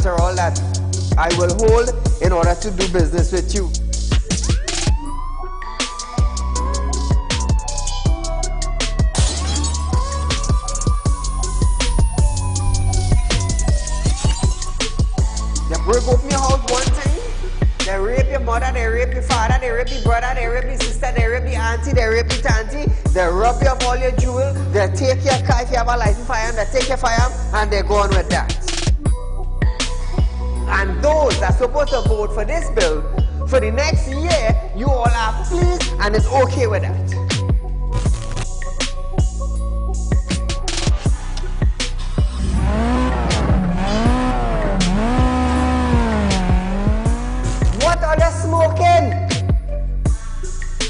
collateral that I will hold in order to do business with you. They break open your house one time, they rape your mother, they rape your father, they rape your brother, they rape your sister, they rape your auntie, they rape your auntie, they rob you of all your jewels, they take your car if you have a license firearm, they take your firearm, and they go on with that. And those that are supposed to vote for this bill, for the next year, you all are pleased and it's okay with that. What are they smoking?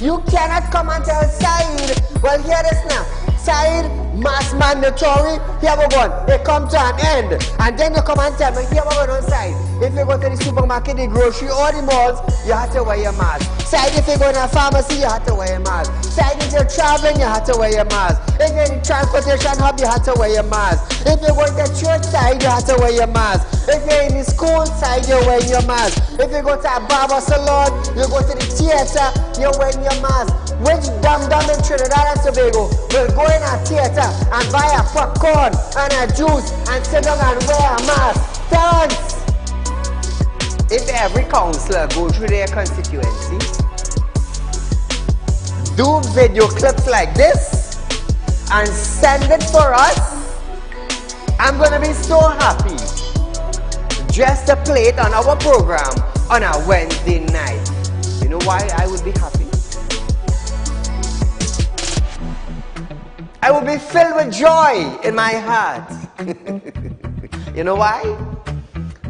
You cannot come and tell Saieed, well, hear this now. Saieed, mass mandatory, here we go. It come to an end. And then you come and tell me, here we go on side. If you go to the supermarket, the grocery, or the malls, you have to wear your mask. Saieed, if you go to a pharmacy, you have to wear your mask. Saieed, if you're traveling, you have to wear your mask. If you're in the transportation hub, you have to wear your mask. If you're going to church side, you have to wear your mask. If you're in the school side, you're wearing your mask. If you go to a barber salon, you go to the theater, you're wearing your mask. Which dum-dum in Trinidad and Tobago will go in a theater and buy a popcorn and a juice and sit down and wear a mask? Thanks! If every councillor go through their constituency, do video clips like this and send it for us, I'm gonna be so happy just to play it on our program on a Wednesday night. You know why I would be happy? I will be filled with joy in my heart. You know why?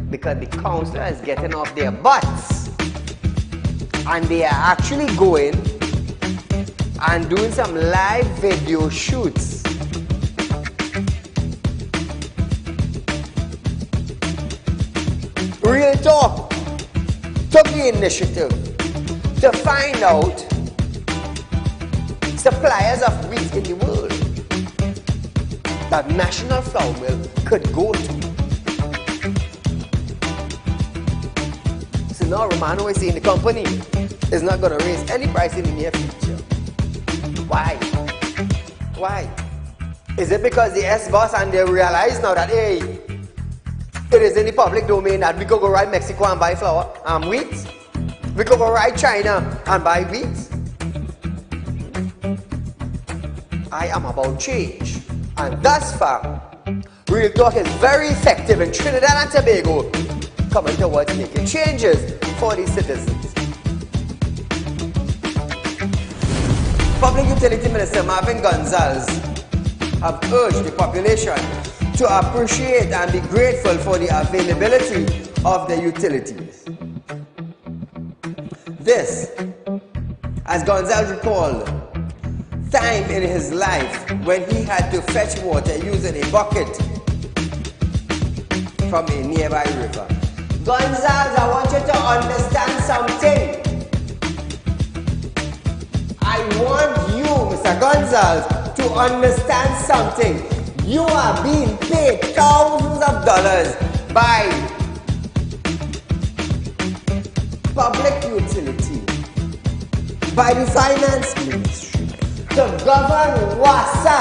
Because the councillor is getting off their butts and they are actually going and doing some live video shoots. Real Talk took the initiative to find out suppliers of wheat in the world that National Flour Mill could go to. So now Romano is saying the company is not going to raise any price in the near future. Why? Why? Is it because the S-boss and they realize now that, hey, it is in the public domain that we could go right Mexico and buy flour and wheat? We could go right China and buy wheat? I am about change. And thus far, Real Talk is very effective in Trinidad and Tobago, coming towards making changes for the citizens. Public Utility Minister Marvin Gonzalez have urged the population to appreciate and be grateful for the availability of the utilities. This, as Gonzalez recalled, time in his life when he had to fetch water using a bucket from a nearby river. Gonzalez, I want you to understand something. I want you, Mr. Gonzalez, to understand something. You are being paid thousands of dollars by public utility, by the finance ministry, to govern WASA.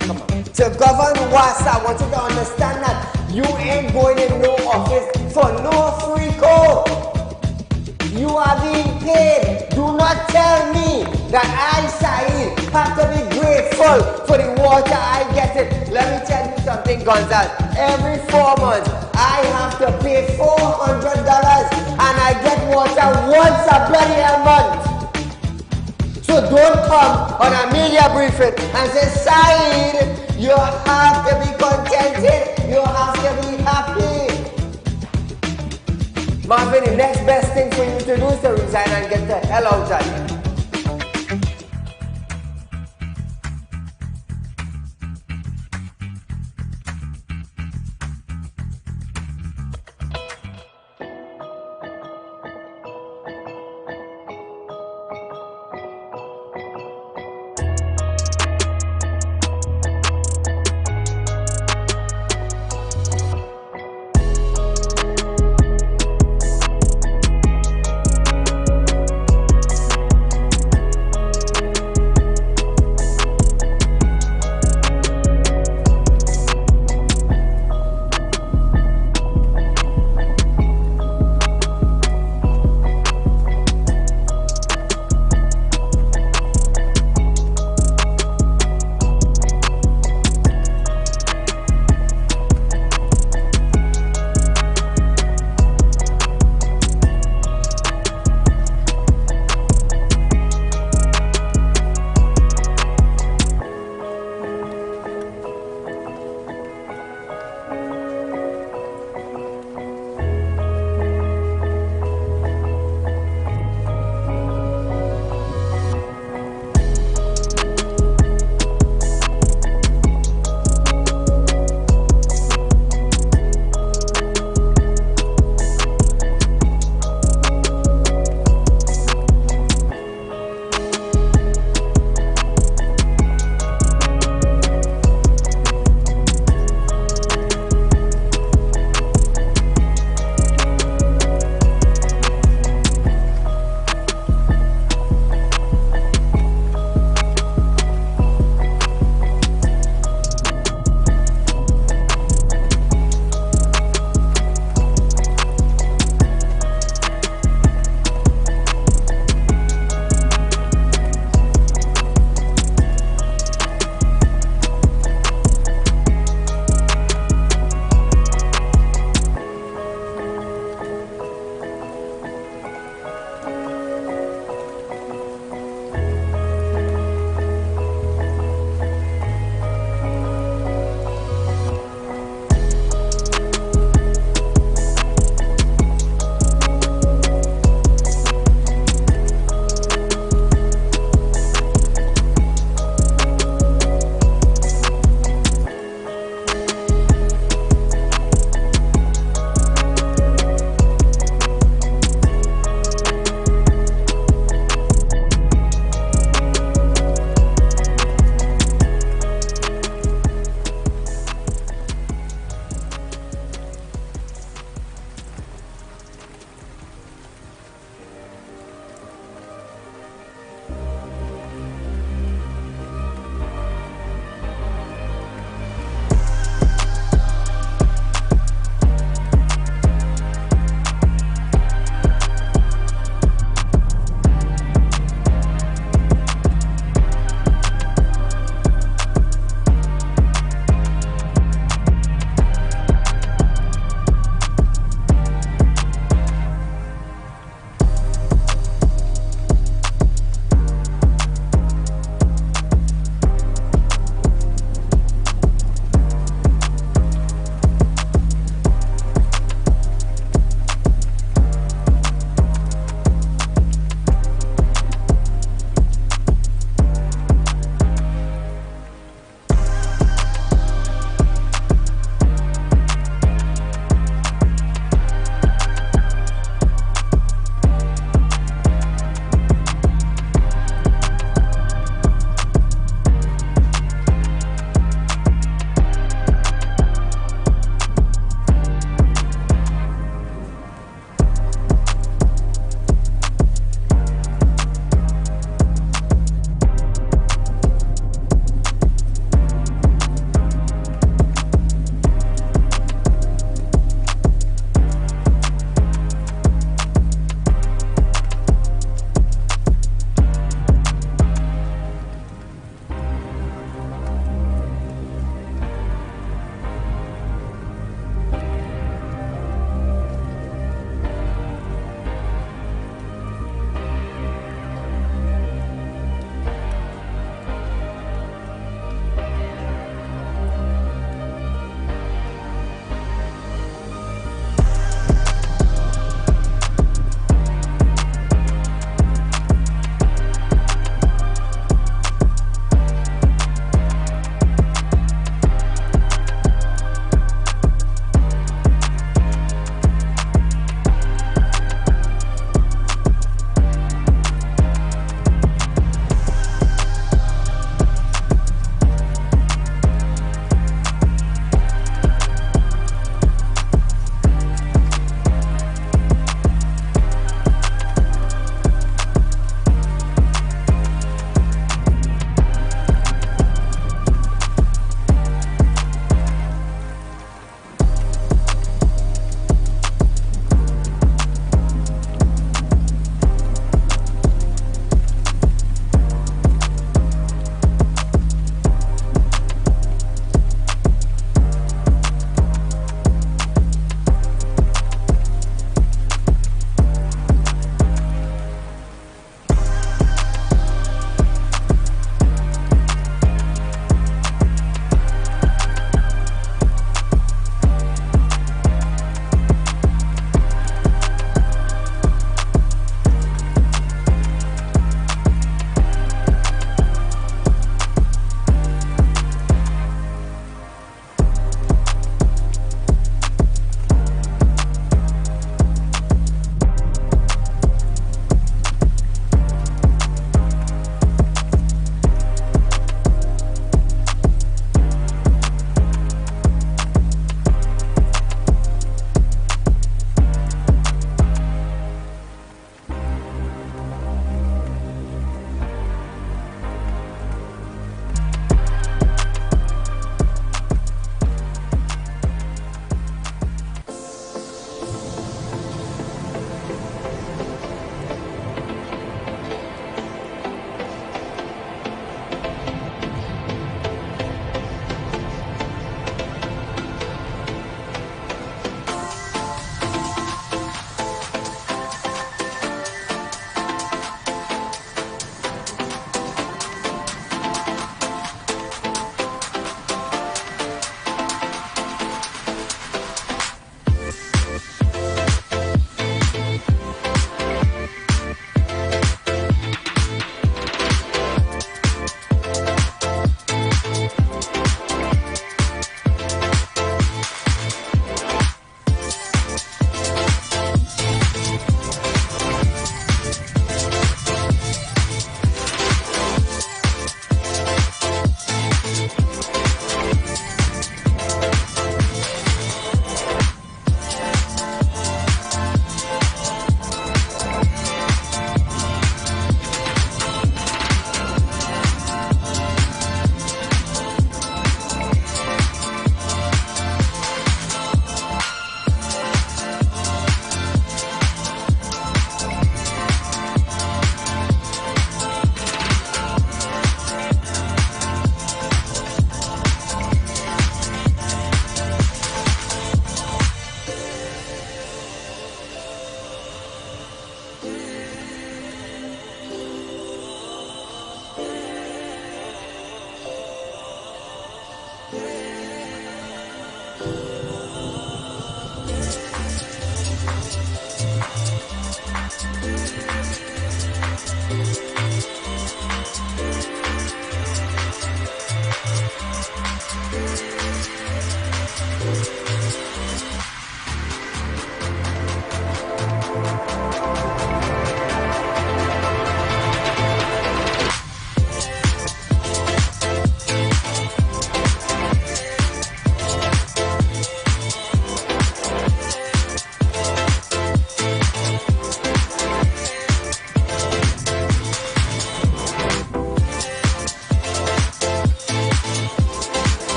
Come on. To govern WASA, I want you to understand that you ain't going in no office for no free code. You are being paid. Do not tell me that I, Saieed, have to be grateful for the water I get it. Let me tell you something, Gonzalez. Every 4 months, I have to pay $400 and I get water once a bloody month. So don't come on a media briefing and say, Saieed, you have to be contented. You have to be happy. Marvin, the next best thing for you to do is to resign and get the hell out of here.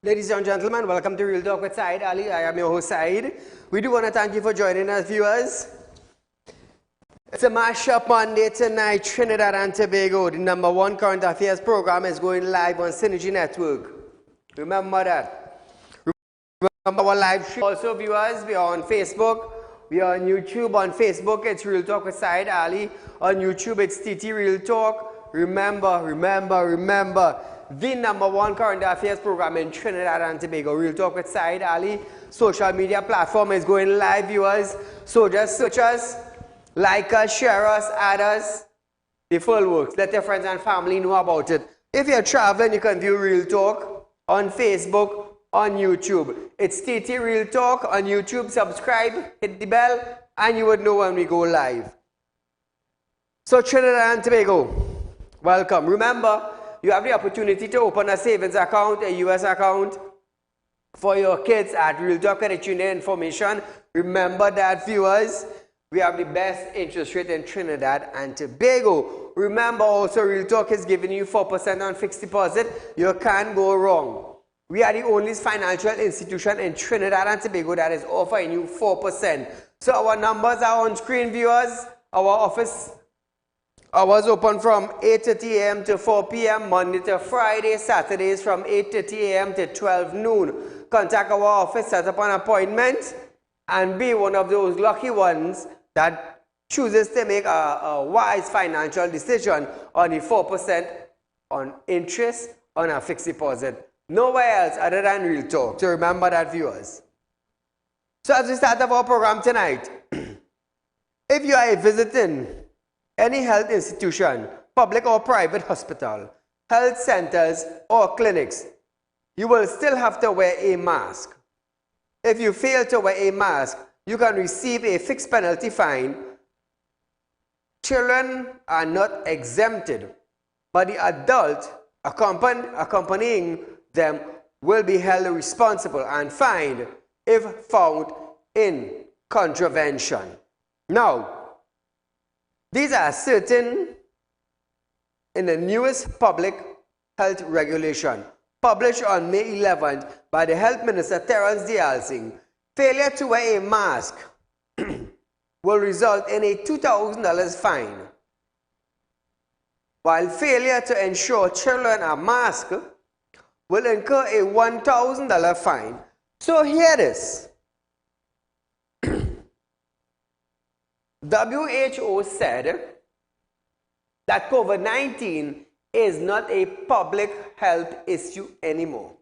Ladies and gentlemen, welcome to Real Talk with Saieed Ali. I am your host Saieed. We do want to thank you for joining us, viewers. It's a mashup Monday tonight, Trinidad and Tobago. The #1 current affairs program is going live on Synergy Network. Remember that. Remember our live stream. Also, viewers, we are on Facebook. We are on YouTube. On Facebook, it's Real Talk with Saieed Ali. On YouTube, it's TT Real Talk. Remember. The #1 current affairs program in Trinidad and Tobago, Real Talk with Saieed Ali. Social media platform is going live, viewers. So just search us, like us, share us, add us. The full works. Let your friends and family know about it. If you're traveling, you can view Real Talk on Facebook, on YouTube. It's TT Real Talk on YouTube. Subscribe, hit the bell, and you would know when we go live. So Trinidad and Tobago, welcome. Remember, you have the opportunity to open a savings account, a US account for your kids at Real Talk Credit Union information. Remember that, viewers, we have the best interest rate in Trinidad and Tobago. Remember also, Real Talk is giving you 4% on fixed deposit. You can't go wrong. We are the only financial institution in Trinidad and Tobago that is offering you 4%. So our numbers are on screen, viewers. Our office hours open from 8:30 a.m. to 4 p.m. Monday to Friday, Saturdays from 8:30 a.m. to 12 noon. Contact our office, set up an appointment, and be one of those lucky ones that chooses to make a wise financial decision on the 4% on interest on a fixed deposit. Nowhere else other than Real Talk. So remember that, viewers. So as we start off our program tonight, if you are visiting any health institution, public or private hospital, health centers or clinics, you will still have to wear a mask. If you fail to wear a mask, you can receive a fixed penalty fine. Children are not exempted, but the adult accompanying them will be held responsible and fined if found in contravention. Now, these are certain in the newest public health regulation published on May 11th by the Health Minister Terence Dialsing. Failure to wear a mask will result in a $2,000 fine, while failure to ensure children are masked will incur a $1,000 fine. So here it is. WHO said that COVID-19 is not a public health issue anymore.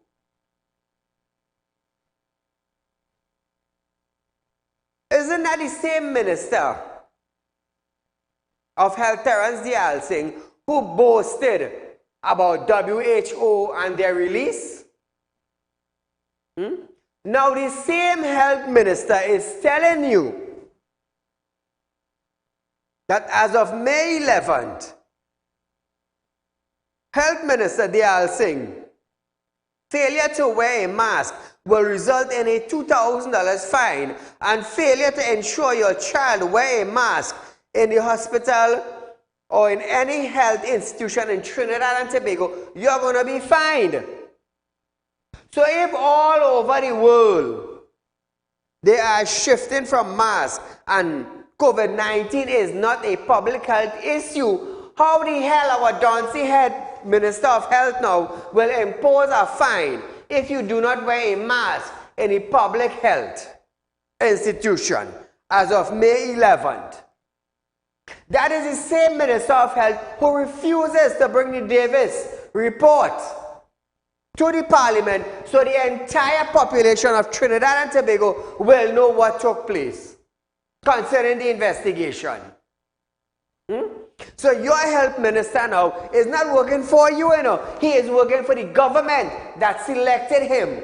Isn't that the same Minister of Health, Terence Dialsing, who boasted about WHO and their release? Now the same health minister is telling you that as of May 11th, Health Minister Dialsing, failure to wear a mask will result in a $2,000 fine, and failure to ensure your child wear a mask in the hospital or in any health institution in Trinidad and Tobago, you're going to be fined. So if all over the world they are shifting from masks and COVID-19 is not a public health issue, how the hell our Dauncey head Minister of Health now will impose a fine if you do not wear a mask in a public health institution as of May 11th? That is the same Minister of Health who refuses to bring the Davis report to the Parliament so the entire population of Trinidad and Tobago will know what took place concerning the investigation. So your health minister now is not working for you, he is working for the government that selected him.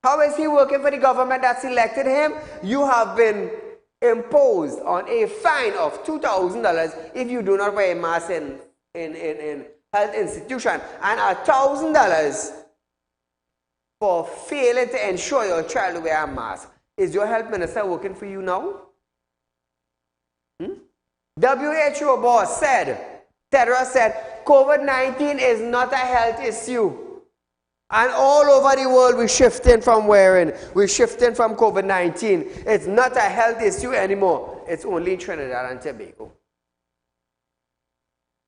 How is he working for the government that selected him? You have been imposed on a fine of $2,000 if you do not wear a mask in health institution, and $1,000 for failing to ensure your child wear a mask. Is your health minister working for you now? WHO boss said, Tedros said, COVID-19 is not a health issue. And all over the world, we're shifting from wearing. We're shifting from COVID-19. It's not a health issue anymore. It's only in Trinidad and Tobago.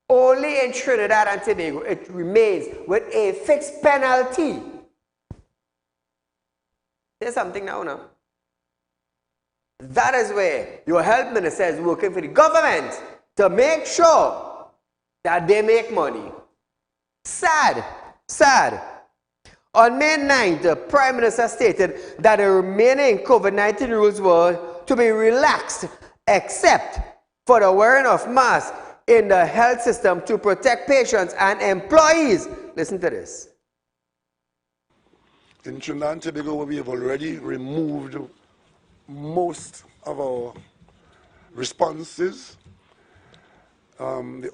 Only in Trinidad and Tobago, it remains with a fixed penalty. There's something now. That is where your health minister is working for the government to make sure that they make money. Sad. Sad. On May 9th, the Prime Minister stated that the remaining COVID-19 rules were to be relaxed except for the wearing of masks in the health system to protect patients and employees. Listen to this. In Trinidad and Tobago, we have already removed most of our responses in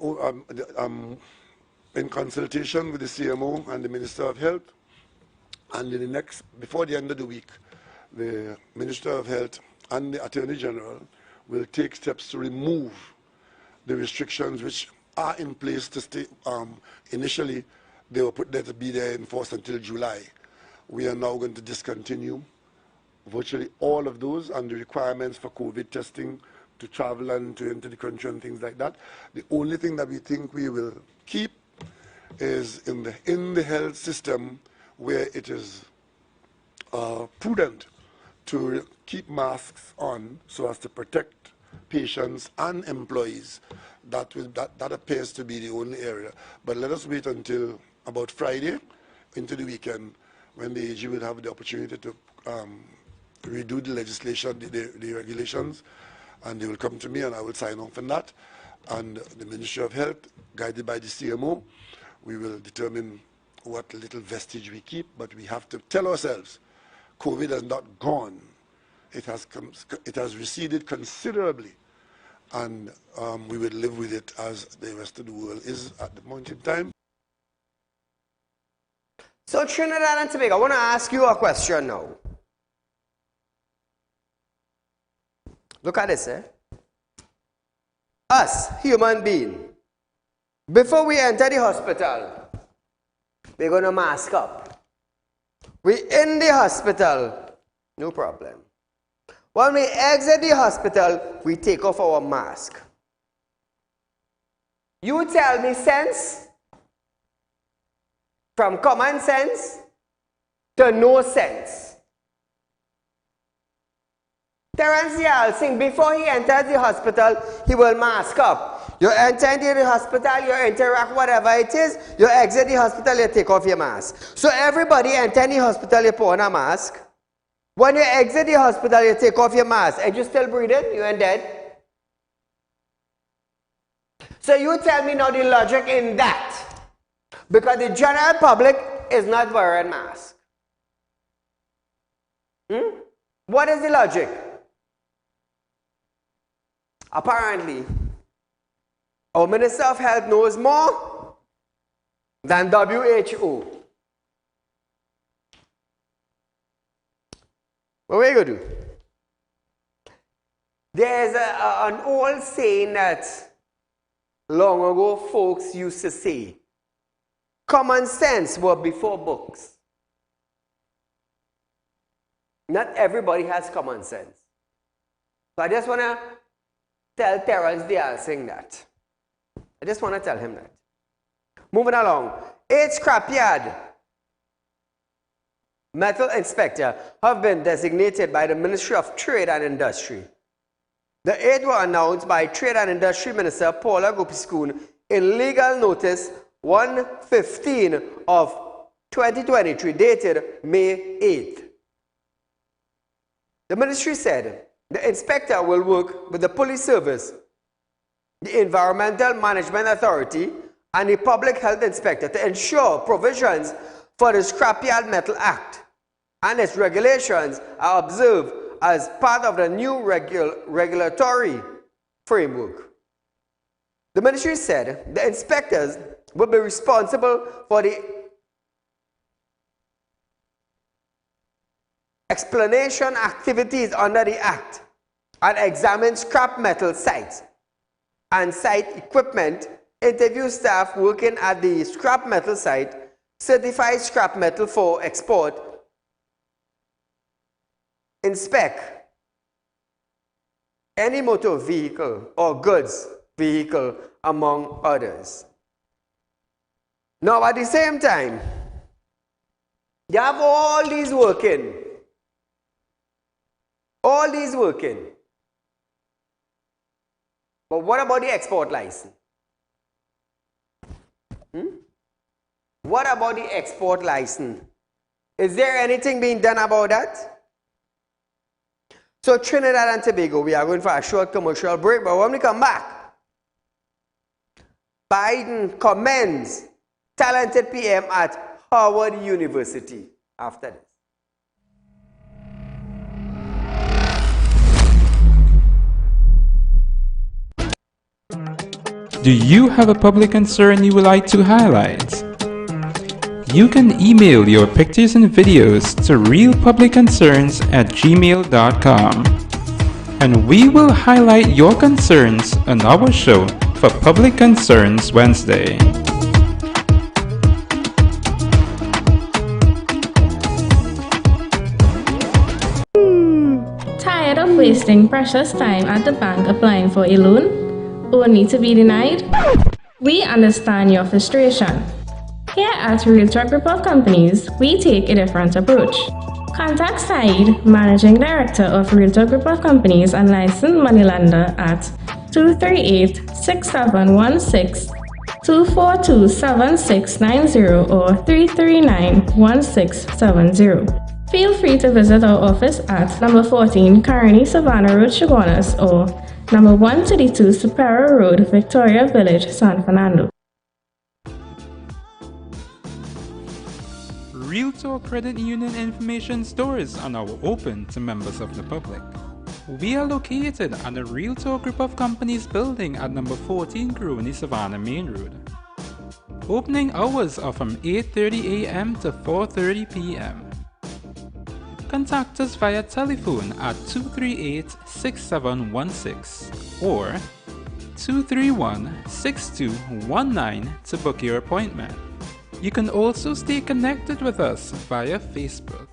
consultation with the CMO and the Minister of Health. And before the end of the week, the Minister of Health and the Attorney General will take steps to remove the restrictions which are in place to stay. Initially, they were put there to be there in force until July. We are now going to discontinue virtually all of those and the requirements for COVID testing to travel and to enter the country and things like that. The only thing that we think we will keep is in the health system where it is prudent to keep masks on so as to protect patients and employees. That appears to be the only area. But let us wait until about Friday into the weekend when the AG will have the opportunity to redo the legislation, the regulations, and they will come to me and I will sign off on that. And the Ministry of Health, guided by the CMO, we will determine what little vestige we keep, but we have to tell ourselves, COVID has not gone. It has receded considerably, and we will live with it as the rest of the world is at the point in time. So Trinidad and Tobago, I want to ask you a question now. Look at this, Us, human being, before we enter the hospital, we're going to mask up. We're in the hospital, no problem. When we exit the hospital, we take off our mask. You tell me sense? From common sense to no sense. Terence Yal Singh, before he enters the hospital, he will mask up. You enter into the hospital, you interact, whatever it is, you exit the hospital, you take off your mask. So everybody enter the hospital, you put on a mask. When you exit the hospital, you take off your mask. And you still breathing? You ain't dead? So you tell me now the logic in that. Because the general public is not wearing masks. What is the logic? Apparently, our Minister of Health knows more than WHO. What are we going to do? There's an old saying that long ago folks used to say, common sense was before books. Not everybody has common sense. So I just want to tell Terrence Dialsing that. I just want to tell him that. Moving along. 8 scrapyard metal inspector have been designated by the Ministry of Trade and Industry. The 8 were announced by Trade and Industry Minister Paula Gopiskun in legal notice 115 of 2023 dated May 8th. The ministry said the inspector will work with the police service, the Environmental Management Authority, and the Public Health Inspector to ensure provisions for the Scrapyard Metal Act and its regulations are observed as part of the new regulatory framework. The ministry said the inspectors will be responsible for the explanation activities under the Act and examine scrap metal sites and site equipment, interview staff working at the scrap metal site, certified scrap metal for export, inspect any motor vehicle or goods vehicle, among others. Now, at the same time, you have all these working. All these working. But what about the export license? What about the export license? Is there anything being done about that? So Trinidad and Tobago, we are going for a short commercial break, but when we come back, Biden commends talented PM at Howard University after this. Do you have a public concern you would like to highlight? You can email your pictures and videos to realpublicconcerns@gmail.com, and we will highlight your concerns on our show for Public Concerns Wednesday. Tired of wasting precious time at the bank applying for a loan, only to be denied? We understand your frustration. Here at Realtalk Group of Companies, we take a different approach. Contact Saieed, Managing Director of Realtalk Group of Companies and licensed moneylender at 238-6716, 242-7690 or 339-1670. Feel free to visit our office at number 14 Carney Savannah Road, Chaguanas, or number 132 Superior Road, Victoria Village, San Fernando. Realtalk Credit Union information stores are now open to members of the public. We are located at the Realtalk Group of Companies building at number 14 Carney Savannah Main Road. Opening hours are from 8:30 a.m. to 4:30 p.m. Contact us via telephone at 238-6716 or 231-6219 to book your appointment. You can also stay connected with us via Facebook.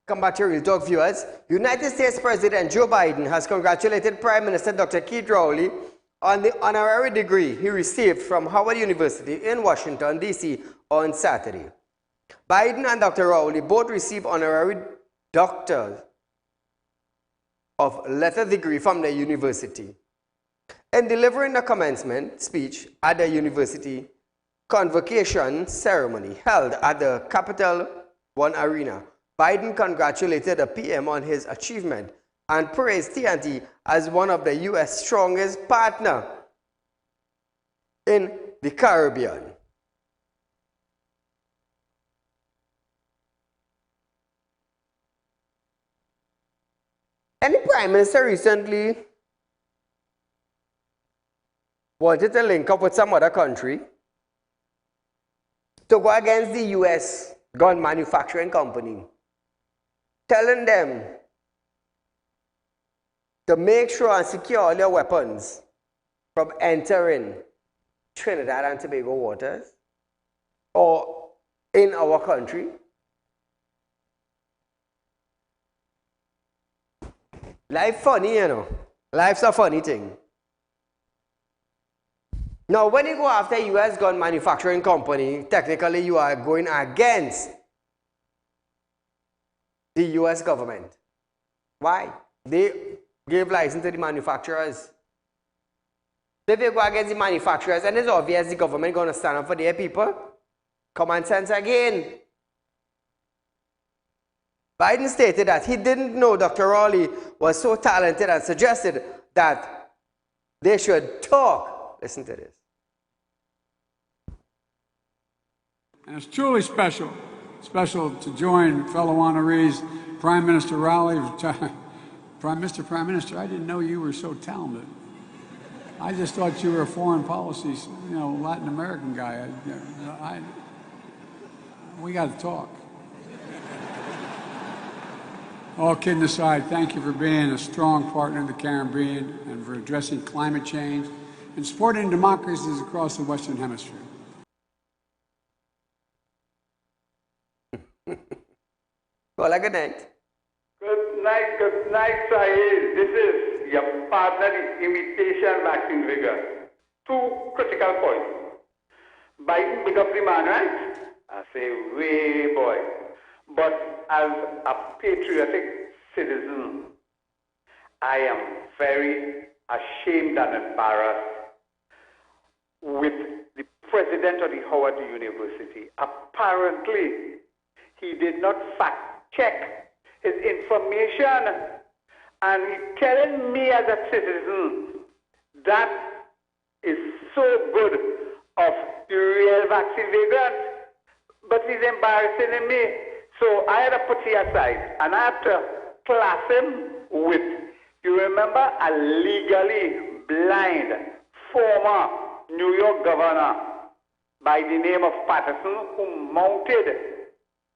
Welcome back to Real Talk, viewers. United States President Joe Biden has congratulated Prime Minister Dr. Keith Rowley on the honorary degree he received from Howard University in Washington, D.C. on Saturday. Biden and Dr. Rowley both received honorary Doctor of Letter degree from the university. In delivering the commencement speech at the university convocation ceremony held at the Capital One Arena, Biden congratulated the PM on his achievement and praised TNT as one of the U.S. strongest partners in the Caribbean. Any prime minister recently wanted to link up with some other country to go against the U.S. gun manufacturing company, telling them to make sure and secure all their weapons from entering Trinidad and Tobago waters or in our country. Life funny, you know. Life's a funny thing. Now, when you go after U.S. gun manufacturing company, technically you are going against the U.S. government. Why? They gave license to the manufacturers. So if you go against the manufacturers, and it's obvious the government going to stand up for their people, common sense again. Biden stated that he didn't know Dr. Rowley was so talented and suggested that They should talk. Listen to this. And it's truly special to join fellow honorees, Prime Minister Raleigh. Prime Minister, I didn't know you were so talented. I just thought you were a foreign policy, Latin American guy. We got to talk. All kidding aside, thank you for being a strong partner in the Caribbean and for addressing climate change and supporting democracies across the Western Hemisphere. Well, good night. Good night, Saeed. This is your partner in imitation vaccine vigor. Two critical points. Biden big up the man, right? I say, way boy. But as a patriotic citizen, I am very ashamed and embarrassed with the president of the Howard University. Apparently, he did not fact check his information, and he's telling me as a citizen that is so good of the real vaccine vagrant, but he's embarrassing me. So I had to put it aside, and I have to class him with, you remember, a legally blind former New York governor by the name of Patterson, who mounted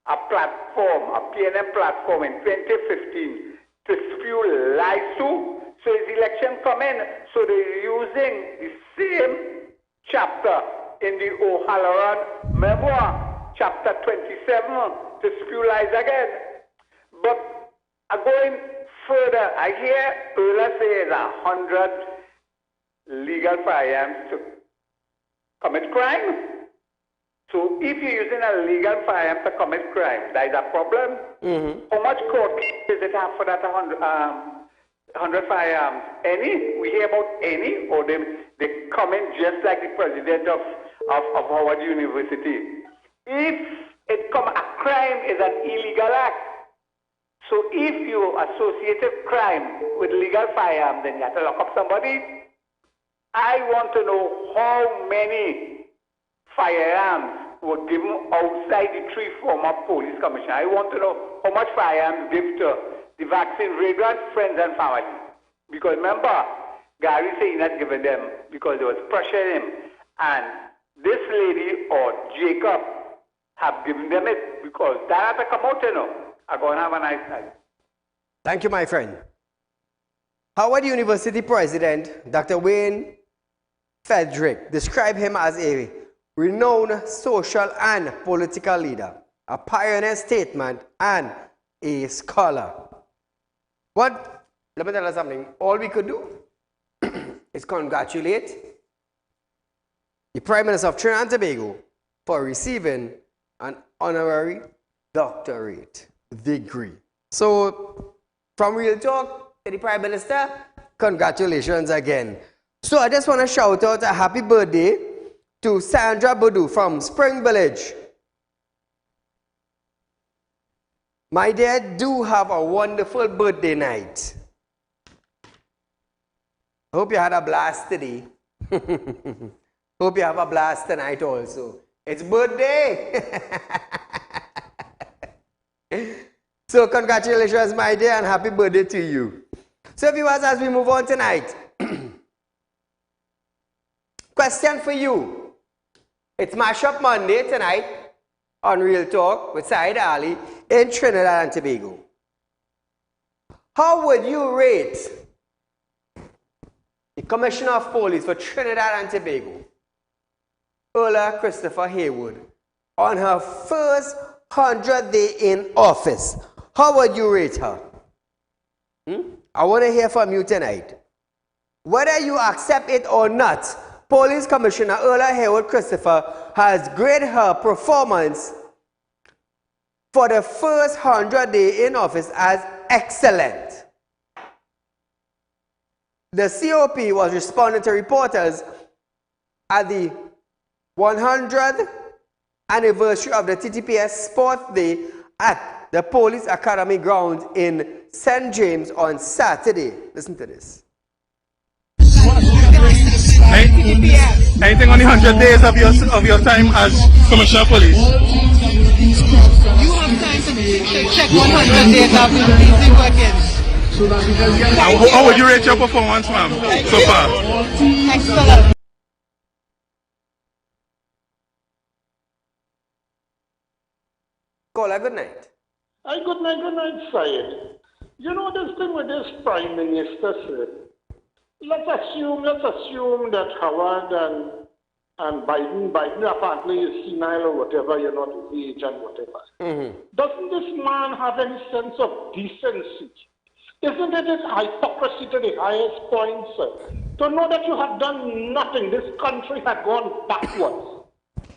a platform, a PNM platform in 2015 to spew lies to. So his election come in, so they're using the same chapter in the O'Halloran memoir, chapter 27, to spew lies again. But going further, I hear Ola say 100 legal firearms to commit crime. So if you're using a legal firearm to commit crime, that is a problem. How much court does it have for that 100 firearms? Any? We hear about any? Or they come in just like the president of Howard University. If it come, a crime is an illegal act. So if you associated crime with legal firearms, then you have to lock up somebody. I want to know how many firearms were given outside the three former police commissioners. I want to know how much firearms given to the vaccine vagrant friends and family. Because remember, Gary said he not given them because there was pressure in him. And this lady or Jacob have given them it because that had to come out, I'm going to have a nice night. Thank you, my friend. Howard University President Dr. Wayne Frederick described him as a renowned social and political leader, a pioneer statesman, and a scholar. But let me tell you something. All we could do is congratulate the Prime Minister of Trinidad and Tobago for receiving an honorary doctorate degree. So, from Real Talk to the Prime Minister, congratulations again. So, I just want to shout out a happy birthday to Sandra Bodu from Spring Village. My dear, do have a wonderful birthday night. Hope you had a blast today. Hope you have a blast tonight also. It's birthday. So congratulations, my dear, and happy birthday to you. So viewers, as we move on tonight, question for you. It's Mashup Monday tonight on Real Talk with Saieed Ali in Trinidad and Tobago. How would you rate the Commissioner of Police for Trinidad and Tobago, Ola Christopher Haywood, on her first 100 day in office? How would you rate her? I want to hear from you tonight. Whether you accept it or not, Police Commissioner Ola Haywood Christopher has graded her performance for the first 100 day in office as excellent. The COP was responding to reporters at the 100th anniversary of the TTPS Sports Day at the Police Academy grounds in St. James on Saturday. Listen to this. Anything on the 100 days of your time as Commissioner of Police? You have time to check 100 days of busy working. How would you rate your performance, ma'am, so far? Excellent. Caller, good night. Good night, Saieed. You know this thing with this Prime Minister, sir? Let's assume that Howard and Biden apparently is senile or whatever, you know, his age and whatever. Doesn't this man have any sense of decency? Isn't it his hypocrisy to the highest point, sir? To know that you have done nothing, this country had gone backwards.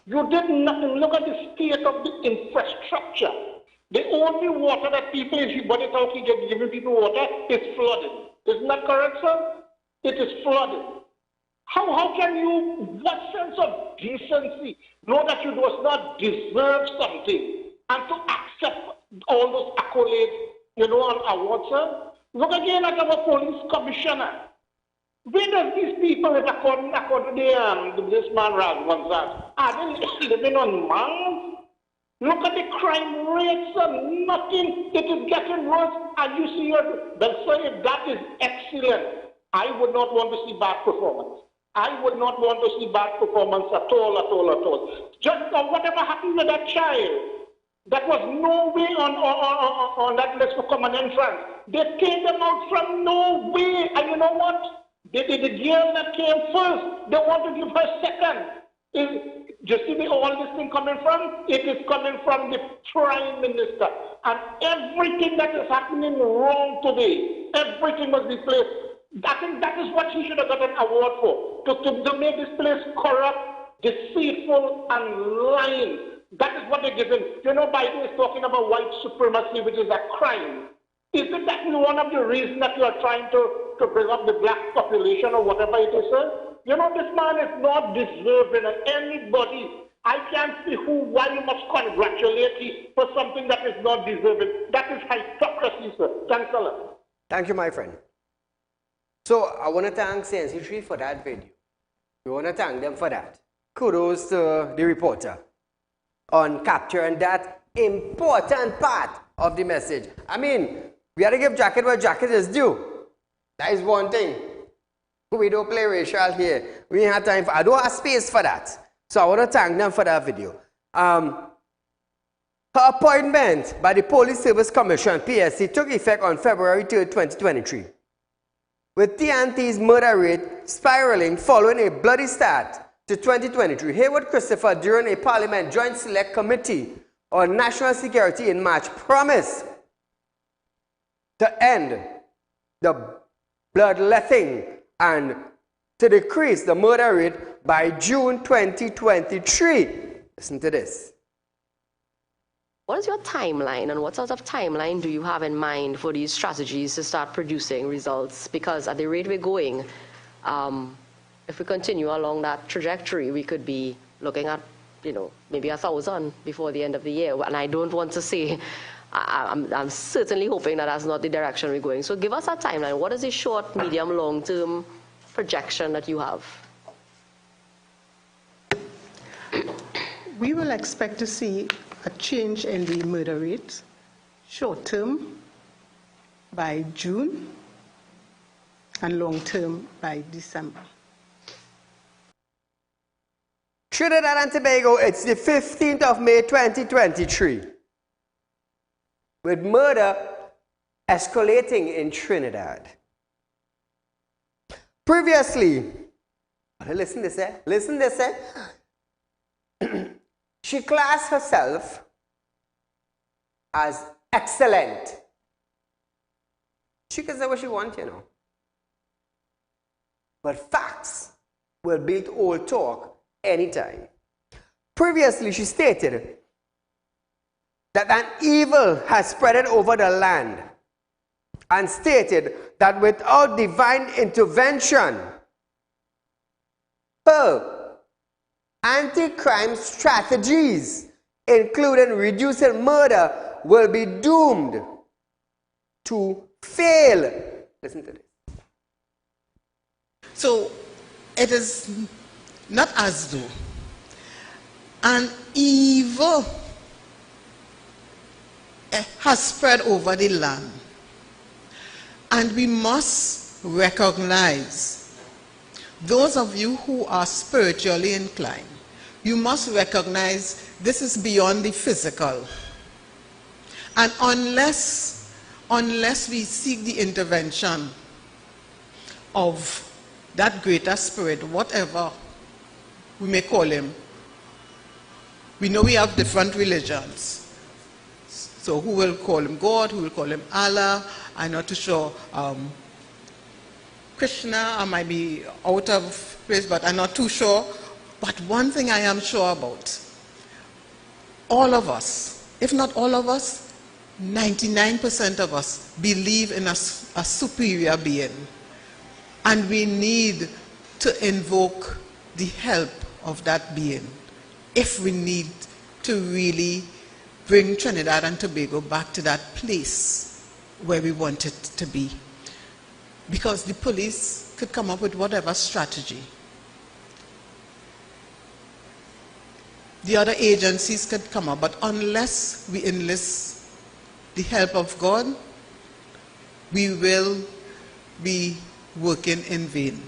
You did nothing. Look at the state of the infrastructure. The only water that people, if you bought it out, you get giving people water, is flooding. Isn't that correct, sir? It is flooding. How can you, what sense of decency, know that you does not deserve something and to accept all those accolades, you know, and awards, sir? Look again at our police commissioner. Where does these people, according to this man Razvan, are they living on Mars? Look at the crime rates and nothing. It is getting worse. And you see, they'll say that is excellent. I would not want to see bad performance. I would not want to see bad performance at all. Just whatever happened with that child, that was no way on that list for common entrance. They came them out from no way. And you know what? The girl that came first, they want to give her second. You see all this thing coming from? It is coming from the Prime Minister. And everything that is happening wrong today, everything must be placed. I think that is what he should have got an award for. To make this place corrupt, deceitful, and lying. That is what they give him. You know, Biden is talking about white supremacy, which is a crime. Isn't that one of the reasons that you are trying to bring up the black population or whatever it is, sir? You know, this man is not deserving of anybody. I can't see why you must congratulate him for something that is not deserving. That is hypocrisy, sir. Thanks a lot. Thank you, my friend. So, I want to thank CNC3 for that video. We want to thank them for that. Kudos to the reporter on capturing that important part of the message. I mean, we got to give Jacket what Jacket is due. That is one thing. We don't play racial here. We ain't have time for, I don't have space for that. So I want to thank them for that video. Her appointment by the Police Service Commission, PSC, took effect on February 3, 2023. With TNT's murder rate spiraling following a bloody start to 2023, Hayward Christopher, during a Parliament Joint Select Committee on National Security in March, promised to end the bloodletting and to decrease the murder rate by June 2023. Listen to this. What is your timeline, and what sort of timeline do you have in mind for these strategies to start producing results? Because at the rate we're going, if we continue along that trajectory, we could be looking at, you know, maybe 1,000 before the end of the year. And I don't want to say, I'm certainly hoping that that's not the direction we're going. So give us a timeline. What is the short, medium, long-term projection that you have? We will expect to see a change in the murder rate, short term by June and long term by December. Trinidad and Tobago, it's the 15th of May 2023. With murder escalating in Trinidad. Previously, listen to this, listen to this, she classed herself as excellent. She can say what she wants, you know. But facts will beat old talk anytime. Previously, she stated that an evil has spread over the land and stated that without divine intervention, her anti-crime strategies, including reducing murder, will be doomed to fail. Listen to this. So it is not as though, an evil has spread over the land. And we must recognize, those of you who are spiritually inclined, you must recognize this is beyond the physical. And unless we seek the intervention of that greater spirit, whatever we may call him, we know we have different religions. So who will call him God, who will call him Allah, I'm not too sure. Krishna, I might be out of place, but I'm not too sure. But one thing I am sure about, all of us, if not all of us, 99% of us believe in a superior being. And we need to invoke the help of that being if we need to really bring Trinidad and Tobago back to that place where we want it to be. Because the police could come up with whatever strategy. The other agencies could come up, but unless we enlist the help of God, we will be working in vain.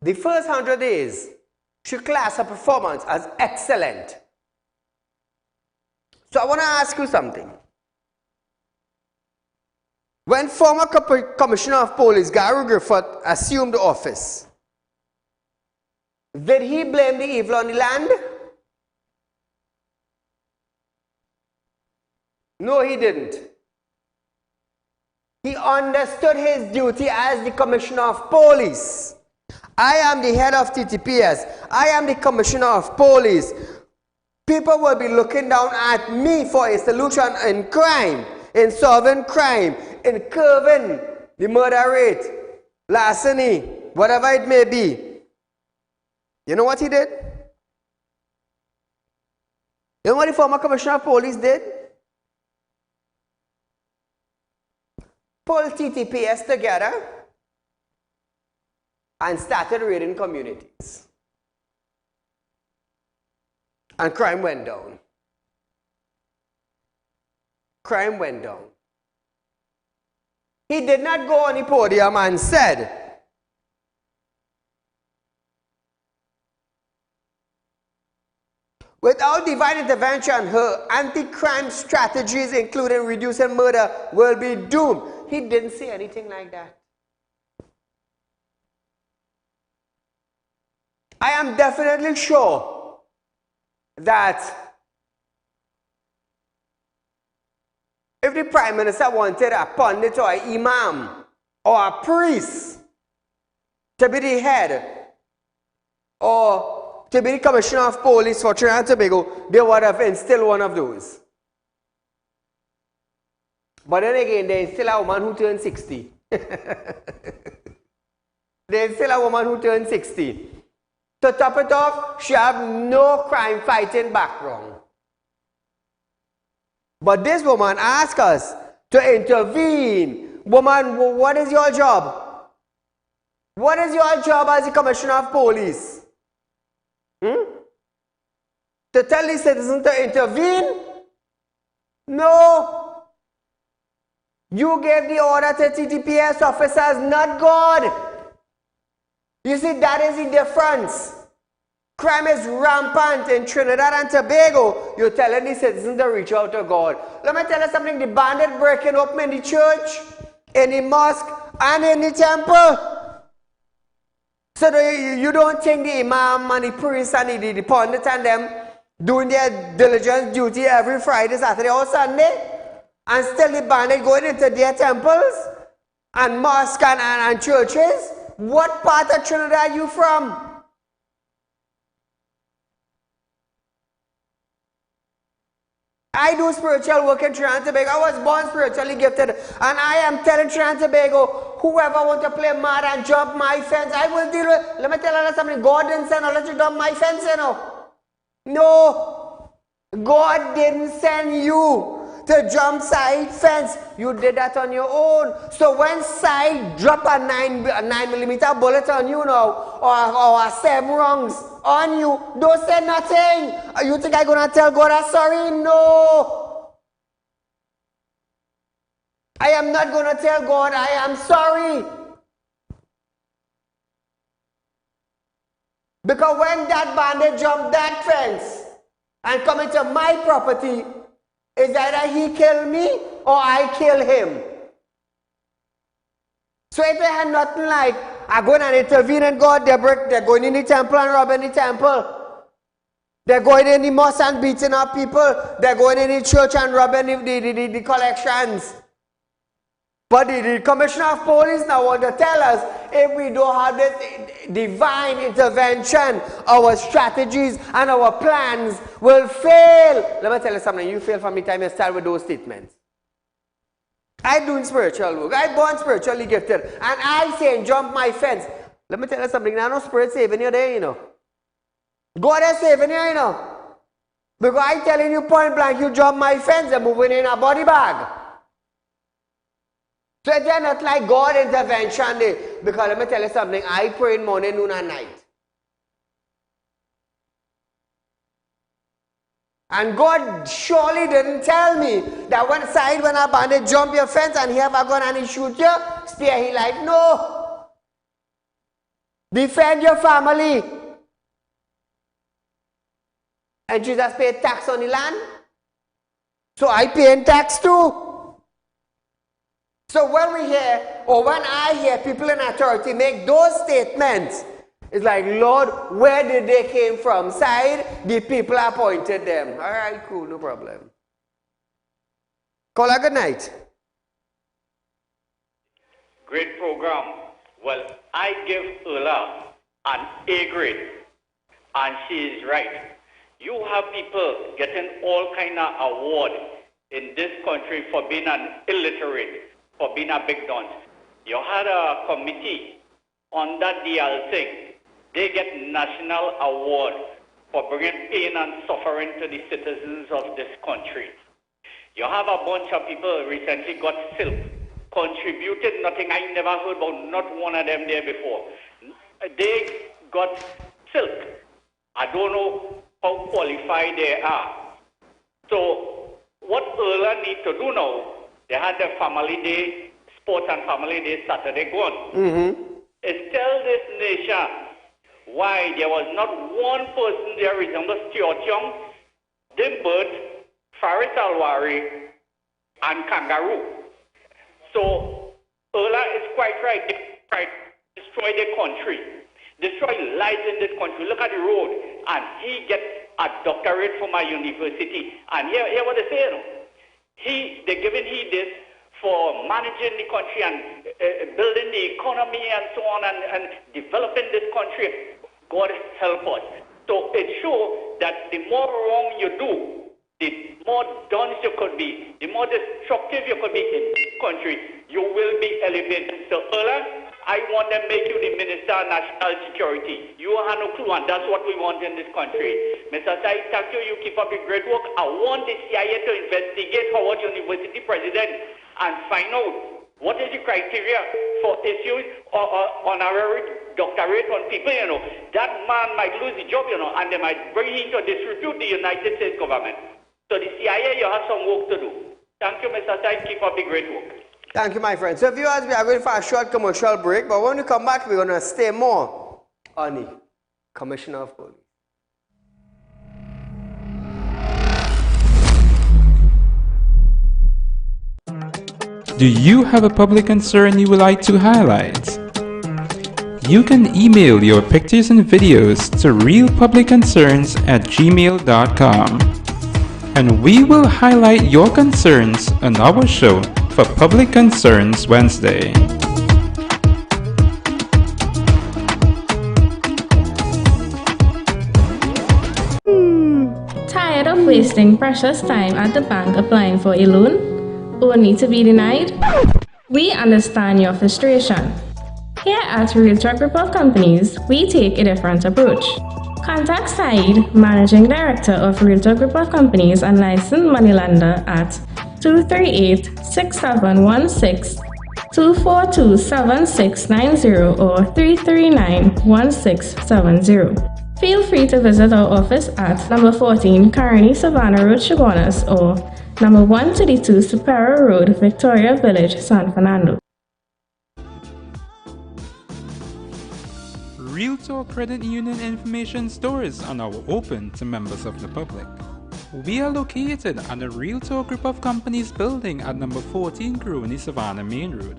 The first 100 days, she classed her performance as excellent. So I want to ask you something. When former Commissioner of Police Gary Griffith assumed office, did he blame the evil on the land? No, he didn't. He understood his duty as the Commissioner of Police. I am the head of TTPS. I am the Commissioner of Police. People will be looking down at me for a solution in crime, in solving crime, in curbing the murder rate, larceny, whatever it may be. You know what he did? You know what the former Commissioner of Police did? Pulled TTPS together and started raiding communities. And crime went down. Crime went down. He did not go on the podium and said, without divine intervention, her anti-crime strategies, including reducing murder, will be doomed. He didn't say anything like that. I am definitely sure that if the Prime Minister wanted a pundit or an imam or a priest to be the head or to be the Commissioner of Police for Trinidad and Tobago, they would have instilled one of those. But then again, there is still a woman who turned 60. There is still a woman who turned 60. To top it off, she has no crime fighting background. But this woman asked us to intervene. Woman, what is your job? What is your job as the Commissioner of Police? To tell the citizens to intervene? No. You gave the order to TTPS officers, not God. You see, that is the difference. Crime is rampant in Trinidad and Tobago. You're telling the citizens to reach out to God. Let me tell you something. The bandit breaking open in the church, in the mosque, and in the temple. So you don't think the imam and the priest and the pundit and them doing their diligence duty every Friday, Saturday, or Sunday? And still the bandit going into their temples and mosques and churches? What part of Trinidad are you from? I do spiritual work in Trinidad and Tobago. I was born spiritually gifted. And I am telling Trinidad and Tobago, whoever wants to play mad and jump my fence, I will deal with. Let me tell you something. God didn't send you to jump my fence, you know. No. God didn't send you to jump Saieed fence. You did that on your own. So when Saieed drop a 9mm bullet on you now, or 7 rounds on you, don't say nothing. You think I'm going to tell God I'm sorry? No. I am not going to tell God I am sorry. Because when that bandit jumped that fence and come into my property, it's either he kill me or I kill him. So if they had nothing like, I'm going to intervene and God, they're going in the temple and robbing the temple. They're going in the mosque and beating up people. They're going in the church and robbing the collections. But the Commissioner of Police now want to tell us, if we don't have this divine intervention, our strategies and our plans will fail. Let me tell you something, you fail from the time you start with those statements. I doing spiritual work, I born spiritually gifted, and I say jump my fence. Let me tell you something, there's no spirit saving you there, you know. God is saving you, you know. Because I telling you point blank, you jump my fence and moving in a body bag. So they're not like God intervention there. Because let me tell you something, I pray in morning, noon and night. And God surely didn't tell me that when Saieed, when a bandit jump your fence and he have a gun and he shoot you, stay his life. No. Defend your family. And Jesus paid tax on the land. So I pay tax too. So when we hear, or when I hear people in authority make those statements, it's like, Lord, where did they came from? Saieed, the people appointed them. All right, cool, no problem. Call a good night. Great program. Well, I give Ula an A grade, and she is right. You have people getting all kind of award in this country for being an illiterate, for being a big dunce. You had a committee on that DL thing. They get national award for bringing pain and suffering to the citizens of this country. You have a bunch of people recently got silk, contributed nothing. I never heard about not one of them there before. They got silk. I don't know how qualified they are. So what Erla need to do now, they had the family day, sports and family day Saturday gone. Is tell this nation why there was not one person there resembles Stuart Young, Dimbert, Faris Alwari, and Kangaroo. So Erla is quite right. They try to destroy the country, destroy lives in this country. Look at the road, and he gets a doctorate from a university. And here what they say, you know, they're giving he this for managing the country and building the economy and so on and developing this country. God help us. So it shows that the more wrong you do, the more dunce you could be, the more destructive you could be in this country, you will be elevated. So Erla, I want them to make you the Minister of National Security. You have no clue, and that's what we want in this country. Mr. Saieed, thank you. You keep up the great work. I want the CIA to investigate Howard University president and find out what is the criteria for issuing honorary doctorate on people, you know. That man might lose the job, you know, and they might bring him to disrepute the United States government. So the CIA, you have some work to do. Thank you, Mr. Saieed. Keep up the great work. Thank you, my friend. So viewers, we are going for a short commercial break, but when we come back, we're going to stay more on the Commissioner of Police. Do you have a public concern you would like to highlight? You can email your pictures and videos to realpublicconcerns@gmail.com, and we will highlight your concerns on our show for Public Concerns Wednesday. Tired of wasting precious time at the bank applying for a loan, only to be denied? We understand your frustration. Here at Realtalk Group of Companies, we take a different approach. Contact Saieed, Managing Director of Realtalk Group of Companies and licensed moneylender at 238-6716, 242-7690 or 339-1670. Feel free to visit our office at number 14 Carney Savannah Road, Chaguanas or number 132 Superior Road, Victoria Village, San Fernando. Real Talk Credit Union information stores are now open to members of the public. We are located at the Real Talk Group of Companies building at number 14 Grooney Savannah Main Road.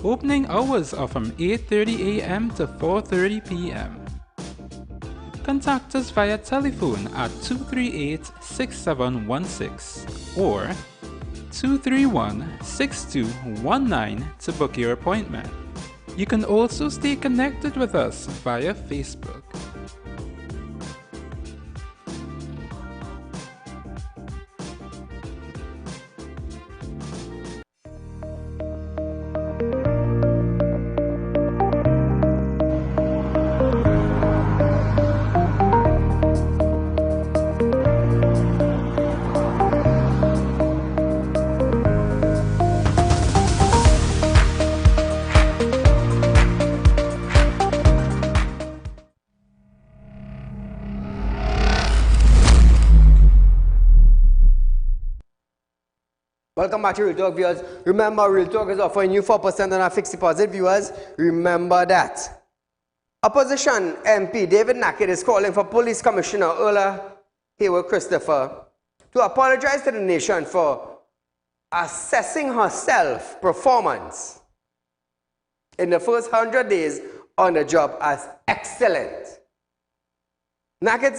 Opening hours are from 8:30 a.m. to 4:30 p.m. Contact us via telephone at 238-6716 or 231-6219 to book your appointment. You can also stay connected with us via Facebook. Welcome back to Real Talk, viewers. Remember, Real Talk is offering you 4% on our fixed deposit, viewers. Remember that. Opposition MP David Nackett is calling for Police Commissioner Ola Hayward Christopher to apologize to the nation for assessing herself performance in the first 100 days on the job as excellent. Nackett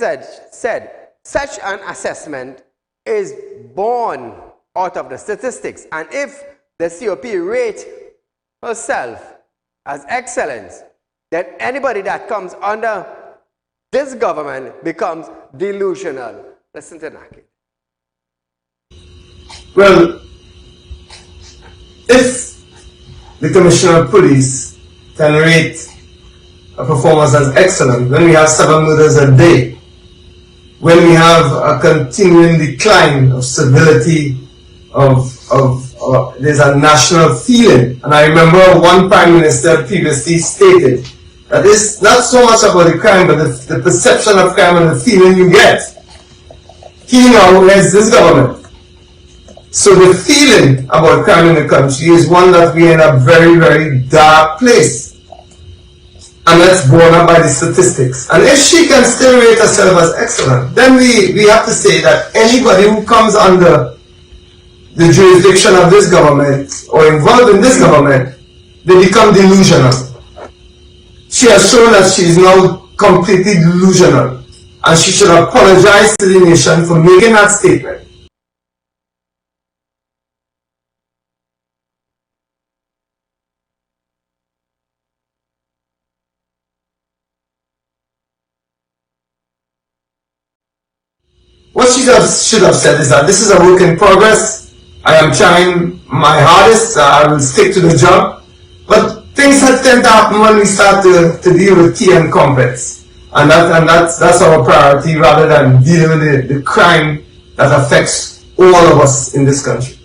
said such an assessment is born out of the statistics, and if the COP rate herself as excellent, then anybody that comes under this government becomes delusional. Listen to Nackett. Well, if the Commissioner of Police can rate a performance as excellent when we have 7 murders a day, when we have a continuing decline of civility, there's a national feeling. And I remember one Prime Minister previously stated that it's not so much about the crime, but the perception of crime and the feeling you get. He now heads this government. So the feeling about crime in the country is one that we are in a very, very dark place. And that's borne out by the statistics. And if she can still rate herself as excellent, then we have to say that anybody who comes under the jurisdiction of this government or involved in this government, they become delusional. She has shown that she is now completely delusional, and she should apologize to the nation for making that statement. What she should have said is that this is a work in progress. I am trying my hardest. I will stick to the job. But things tend to happen when we start to deal with key and complex. And that's our priority rather than dealing with the crime that affects all of us in this country.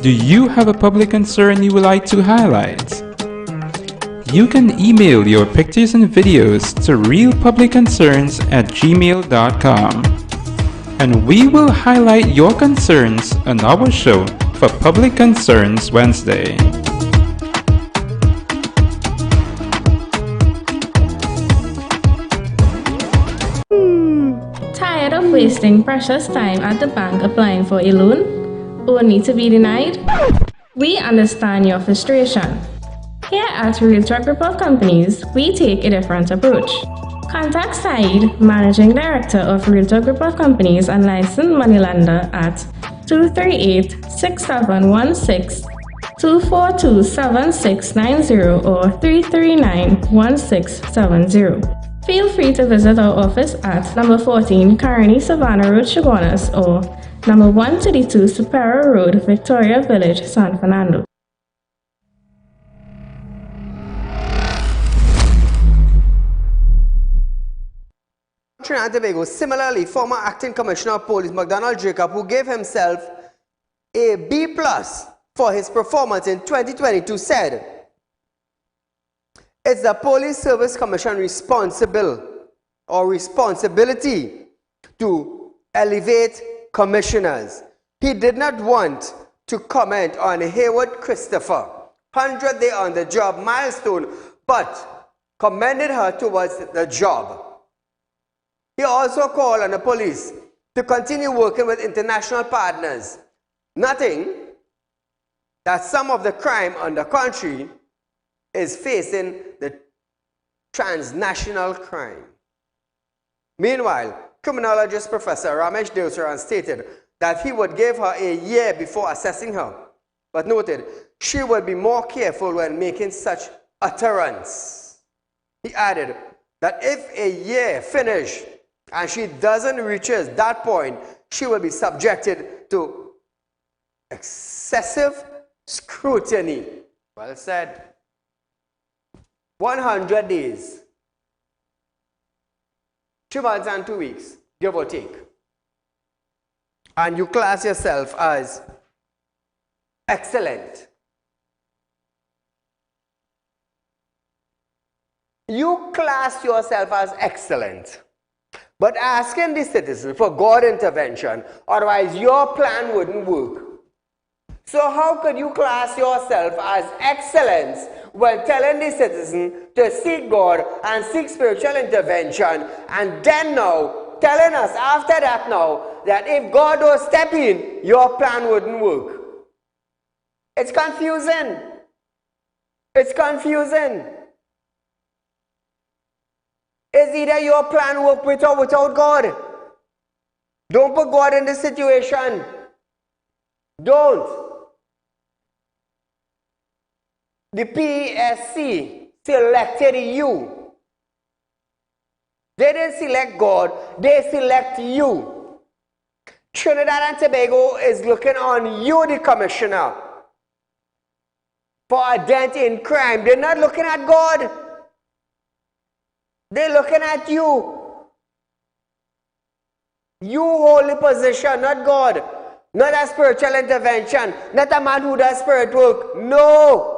Do you have a public concern you would like to highlight? You can email your pictures and videos to realpublicconcerns@gmail.com, and we will highlight your concerns on our show for Public Concerns Wednesday. Tired of wasting precious time at the bank applying for a loan, only to be denied? We understand your frustration. Here at Real Talk Group of Companies, we take a different approach. Contact Saieed, Managing Director of Real Talk Group of Companies and licensed moneylender at 238-6716, 242-7690 or 339-1670. Feel free to visit our office at number 14 Carney Savannah Road, Chaguanas or number 132 Superior Road, Victoria Village, San Fernando. Trinidad and Tobago. Similarly, former Acting Commissioner of Police McDonald Jacob, who gave himself a B+ for his performance in 2022, said, "It's the Police Service Commission responsibility to elevate commissioners." He did not want to comment on Haywood Christopher 100th day on the job milestone, but commended her towards the job. He also called on the police to continue working with international partners, noting that some of the crime on the country is facing the transnational crime. Meanwhile, criminologist Professor Ramesh Devsaran stated that he would give her a year before assessing her, but noted she would be more careful when making such utterance. He added that if a year finished and she doesn't reach that point, she will be subjected to excessive scrutiny. Well said. 100 days. 2 months and 2 weeks, give or take. And you class yourself as excellent. You class yourself as excellent, but asking the citizen for God intervention, otherwise your plan wouldn't work. So how could you class yourself as excellence when telling the citizen to seek God and seek spiritual intervention, and then now telling us after that now that if God don't step in, your plan wouldn't work? It's confusing. It's confusing. Is either your plan work with or without God? Don't put God in this situation. Don't. The PSC selected you. They didn't select God, they select you. Trinidad and Tobago is looking on you, the commissioner, for a dent in crime. They're not looking at God. They're looking at you. You hold the position, not God. Not a spiritual intervention. Not a man who does spirit work. No.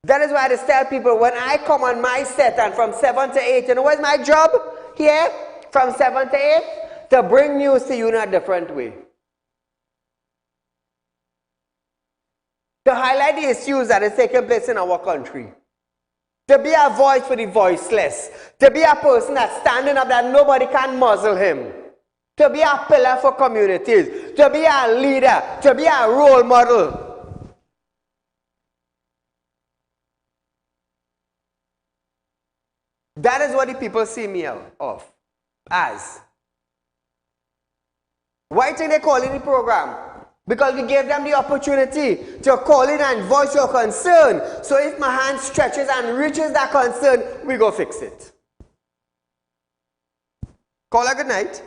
That is why I just tell people, when I come on my set and from 7 to 8, you know what's my job here? From 7 to 8? To bring news to you in a different way. To highlight the issues that is taking place in our country. To be a voice for the voiceless. To be a person that's standing up that nobody can muzzle him. To be a pillar for communities. To be a leader. To be a role model. That is what the people see me of as. Why think they call in the program? Because we gave them the opportunity to call in and voice your concern. So if my hand stretches and reaches that concern, we go fix it. Caller, good night.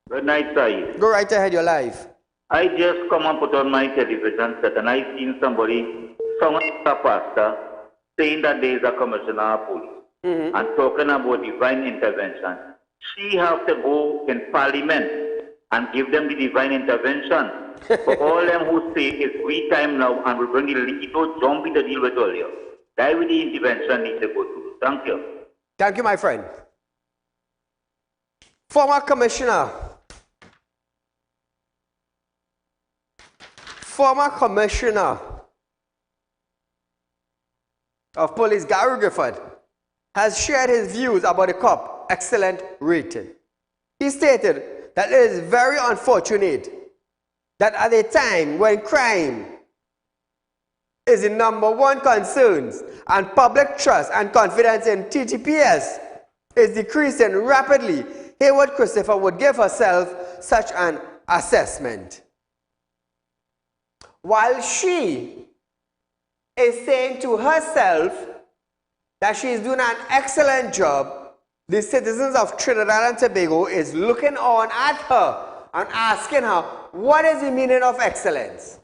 Good night, Saeed. Go right ahead, you're live. I just come and put on my television set and I seen somebody, someone, a pastor, saying that there is a commissioner of police and talking about divine intervention. She has to go in parliament and give them the divine intervention. For all them who say it's free time now and we bring the little zombie to deal with all you. That with the intervention needs to go through. Thank you. Thank you, my friend. Former Commissioner of Police Gary Gifford has shared his views about the COP excellent rating. He stated that it is very unfortunate that at a time when crime is the #1 concerns and public trust and confidence in TTPS is decreasing rapidly, Haywood Christopher would give herself such an assessment. While she is saying to herself that she is doing an excellent job, the citizens of Trinidad and Tobago is looking on at her and asking her, what is the meaning of excellence?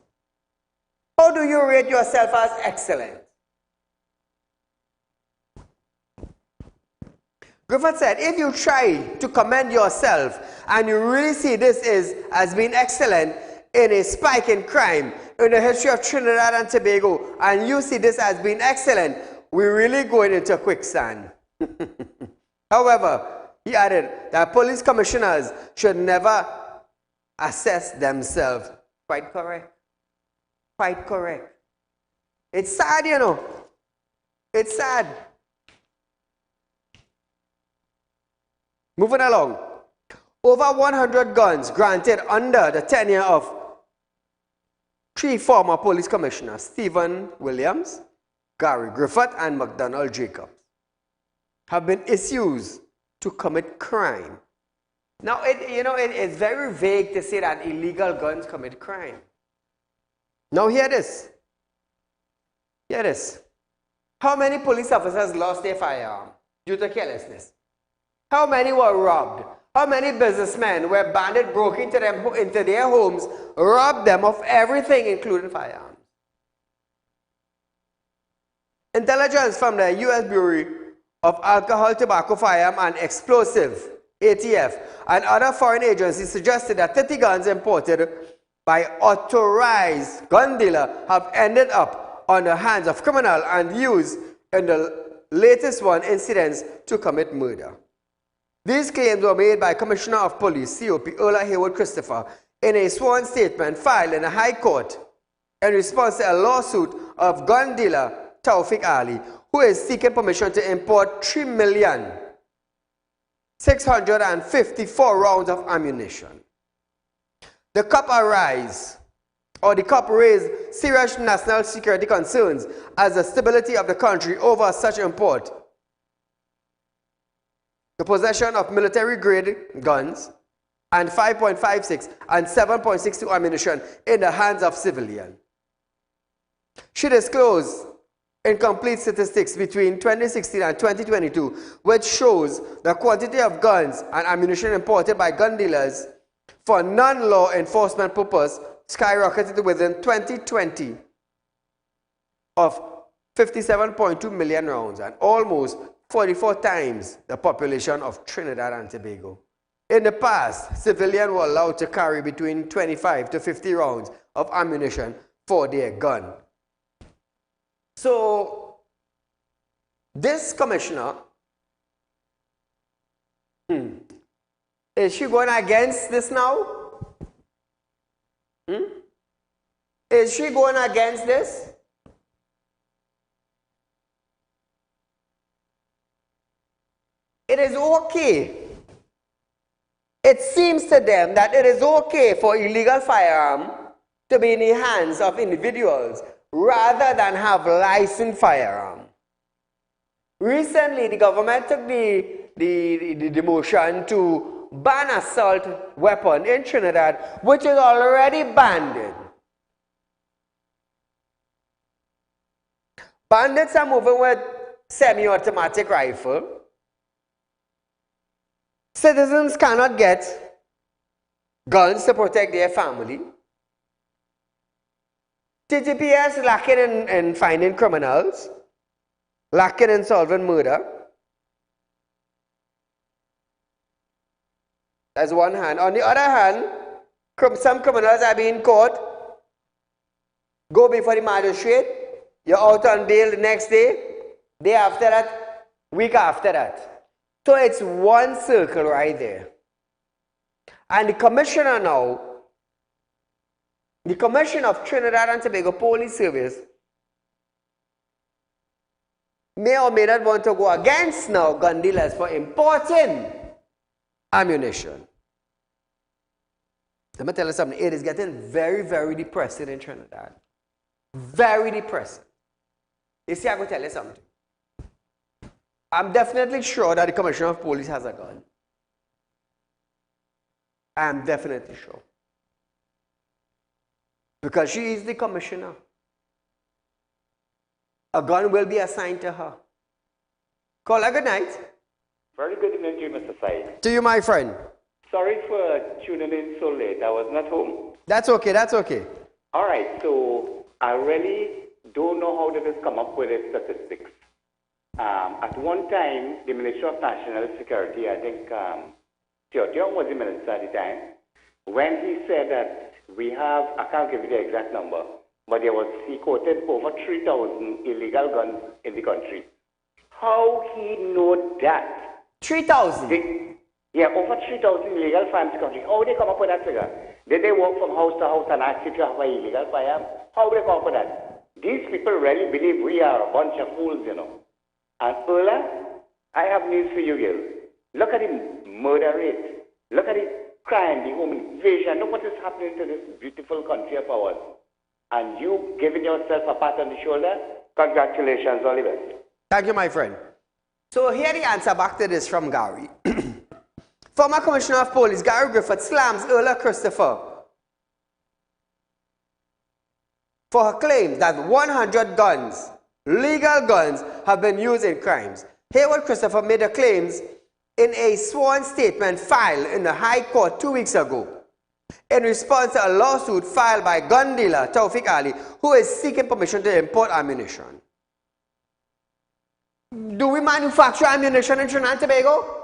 How do you rate yourself as excellent? Griffith said, if you try to commend yourself and you really see this as being excellent in a spike in crime in the history of Trinidad and Tobago, and you see this as being excellent, we're really going into quicksand. However, he added that police commissioners should never assess themselves. Quite correct. Quite correct. It's sad, you know. It's sad. Moving along. Over 100 guns granted under the tenure of 3 former police commissioners, Stephen Williams, Gary Griffith, and McDonald Jacobs, have been issued to commit crime. Now, it's very vague to say that illegal guns commit crime. Now, hear this. Hear this. How many police officers lost their firearm due to carelessness? How many were robbed? How many businessmen where bandits broke into their homes, robbed them of everything, including firearms? Intelligence from the U.S. Bureau of Alcohol, Tobacco, Firearm, and Explosive, ATF, and other foreign agencies suggested that 30 guns imported by authorized gun dealers have ended up on the hands of criminals and used in the latest incidents to commit murder. These claims were made by Commissioner of Police, COP Earl Haywood Christopher, in a sworn statement filed in the High Court in response to a lawsuit of gun dealer Saieed Ali, who is seeking permission to import 3,654,000 rounds of ammunition. The COP raised serious national security concerns as the stability of the country over such import, the possession of military-grade guns, and 5.56 and 7.62 ammunition in the hands of civilians. She disclosed incomplete statistics between 2016 and 2022, which shows the quantity of guns and ammunition imported by gun dealers for non-law enforcement purpose skyrocketed within 2020 of 57.2 million rounds and almost 44 times the population of Trinidad and Tobago. In the past, civilians were allowed to carry between 25 to 50 rounds of ammunition for their gun. So, this commissioner, is she going against this now? Is she going against this? It is okay. It seems to them that it is okay for illegal firearm to be in the hands of individuals rather than have licensed firearm. Recently, the government took the motion to ban assault weapon in Trinidad, which is already banned. Bandits are moving with semi-automatic rifle. Citizens cannot get guns to protect their family. TTPS lacking in finding criminals, lacking in solving murder. That's one hand. On the other hand, some criminals are being caught, go before the magistrate, you're out on bail the next day, day after that, week after that. So it's one circle right there. And the commissioner now, the Commissioner of Trinidad and Tobago Police Service, may or may not want to go against now gun dealers for importing ammunition. Let me tell you something, it is getting very, very depressing in Trinidad. Very depressing. You see, I'm going to tell you something. I'm definitely sure that the Commissioner of Police has a gun. I am definitely sure. Because she is the commissioner. A gun will be assigned to her. Call her good night. Very good evening to you, Mr. Said. To you, my friend. Sorry for tuning in so late. I was not home. That's okay, that's okay. All right, so I really don't know how did this come up with its statistics. At one time, the Minister of National Security, I think Teodoro was the minister at the time, when he said that we have, I can't give you the exact number, but he quoted over 3,000 illegal guns in the country. How he know that? 3,000? Yeah, over 3,000 illegal firearms in the country. How they come up with that figure? Did they walk from house to house and ask if you have an illegal firearm? How would they come up with that? These people really believe we are a bunch of fools, you know. And Ola, I have news for you, Gil. Look at the murder rate. Look at the crime, the home invasion. Look what is happening to this beautiful country of ours. And you giving yourself a pat on the shoulder? Congratulations, all the best. Thank you, my friend. So here the answer back to this from Gary. Former Commissioner of Police Gary Griffith slams Earl Christopher for her claim that 100 guns, legal guns, have been used in crimes. Hayward Christopher made the claims in a sworn statement filed in the High Court 2 weeks ago in response to a lawsuit filed by gun dealer Saieed Ali, who is seeking permission to import ammunition. Do we manufacture ammunition in Trinidad and Tobago?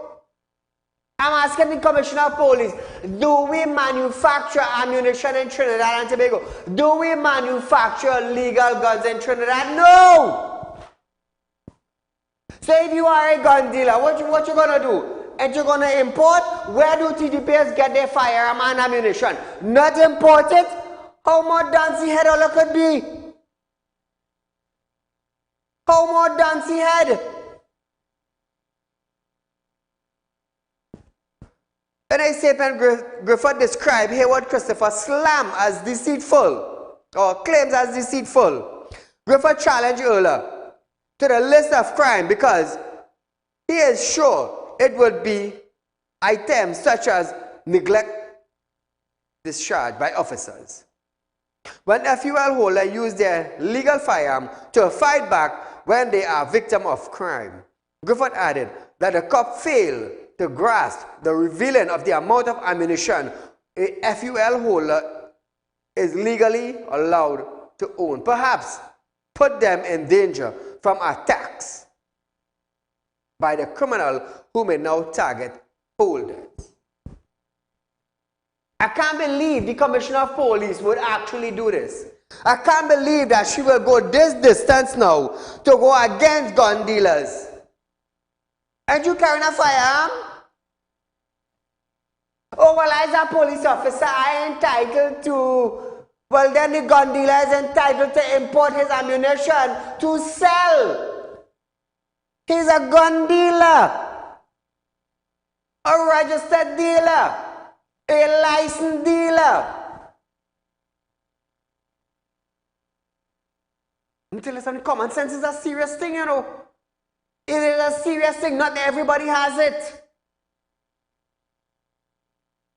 I'm asking the Commissioner of Police, do we manufacture ammunition in Trinidad and Tobago? Do we manufacture legal guns in Trinidad? No! So if you are a gun dealer, what you gonna do? And you're gonna import? Where do TDPs get their firearm and ammunition? Not import it? How more dancey head all it could be? How more dancey head? In a statement, Griffith described Hayward Christopher slam as deceitful, or claims as deceitful. Griffith challenged Earl to the list of crime because he is sure it would be items such as neglect discharge by officers. When FUL holder use their legal firearm to fight back when they are victim of crime. Griffith added that the cop failed to grasp the revealing of the amount of ammunition a FUL holder is legally allowed to own. Perhaps put them in danger from attacks by the criminal who may now target holders. I can't believe the Commissioner of Police would actually do this. I can't believe that she will go this distance now to go against gun dealers. And you carrying a firearm? Oh, well, as a police officer, I am entitled to... Well, then the gun dealer is entitled to import his ammunition to sell. He's a gun dealer. A registered dealer. A licensed dealer. I'm telling you something, common sense is a serious thing, you know. It is a serious thing. Not everybody has it.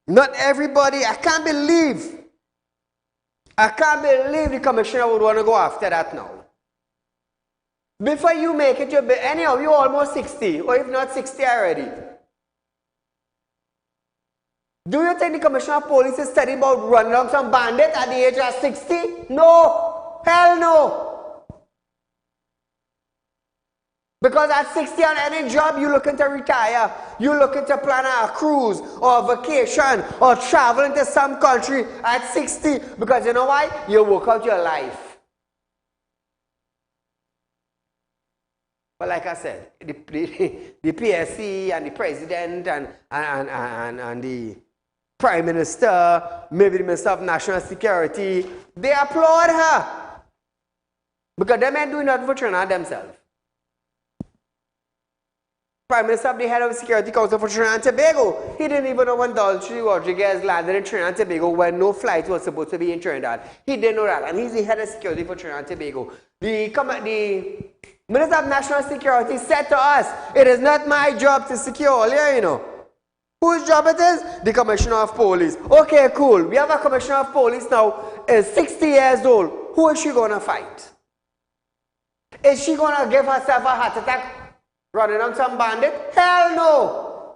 Not everybody. I can't believe the commissioner would want to go after that now. Before you make it, anyhow, you're almost 60, or if not 60 already. Do you think the Commissioner of Police is studying about running down some bandit at the age of 60? No. Hell no. Because at 60 on any job, you're looking to retire. You're looking to plan a cruise or a vacation or travel into some country at 60. Because you know why? You work out your life. But like I said, the PSC and the President and the Prime Minister, maybe the Minister of National Security, they applaud her. Because they ain't doing nothing for Trinidad themselves. Prime Minister of the head of the Security Council for Trinidad and Tobago. He didn't even know when Dolce Rodriguez landed in Trinidad and Tobago when no flight was supposed to be in Trinidad. He didn't know that. And he's the head of security for Trinidad and Tobago. The Minister of National Security said to us, it is not my job to secure all here, you know. Whose job it is? The Commissioner of Police. Okay, cool. We have a Commissioner of Police now, is 60 years old. Who is she going to fight? Is she going to give herself a heart attack running on some bandit? Hell no!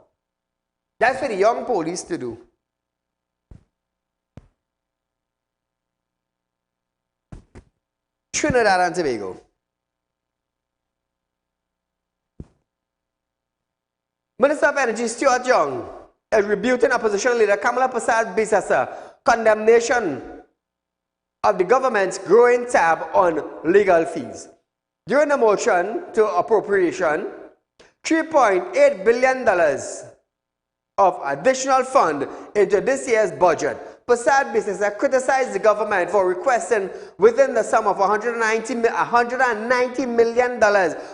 That's for the young police to do. Trinidad and Tobago. Minister of Energy Stuart Young is rebuting opposition leader Kamala Persad-Bissess's condemnation of the government's growing tab on legal fees. During the motion to appropriation, $3.8 billion of additional fund into this year's budget, Persad-Bissess criticized the government for requesting within the sum of $190 million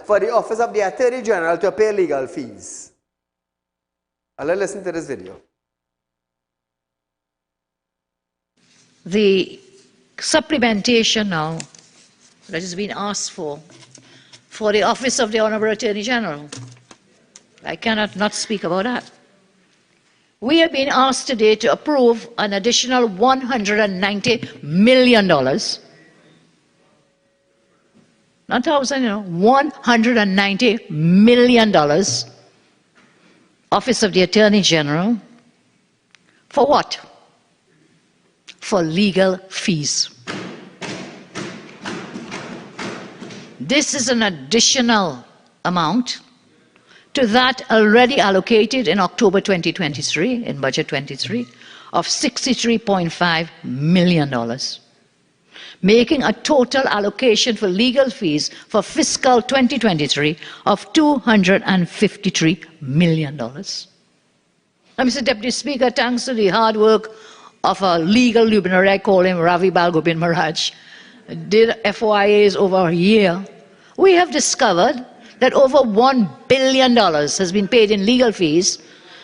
for the Office of the Attorney General to pay legal fees. Let's listen to this video. The supplementation now that has been asked for the Office of the Honorable Attorney General, I cannot not speak about that. We have been asked today to approve an additional $190 million. Not thousand, $190 million. Office of the Attorney General. For what? For legal fees. This is an additional amount to that already allocated in October 2023, in Budget 23, of $63.5 million, making a total allocation for legal fees for fiscal 2023 of $253 million. Now, Mr. Deputy Speaker, thanks to the hard work of a legal luminary, I call him Ravi Balgobin Maharaj, did FOIAs over a year, we have discovered that over $1 billion has been paid in legal fees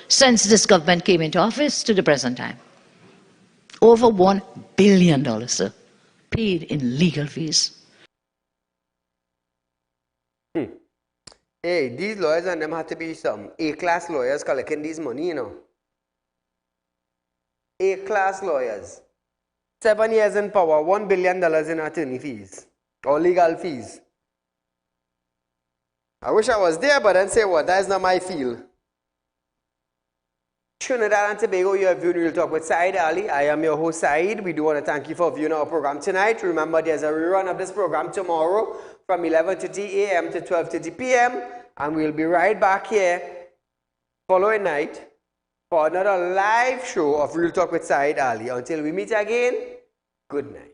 since this government came into office to the present time. Over $1 billion, sir, paid in legal fees. Hey, these lawyers and them have to be some A-class lawyers collecting this money, A-class lawyers. 7 years in power, $1 billion in attorney fees or legal fees. I wish I was there, but then say what? That is not my field. Trinidad and Tobago, you are viewing Real Talk with Saieed Ali. I am your host, Saeed. We do want to thank you for viewing our program tonight. Remember, there's a rerun of this program tomorrow from 11:30 a.m. to 12:30 p.m. And we'll be right back here following night for another live show of Real Talk with Saieed Ali. Until we meet again, good night.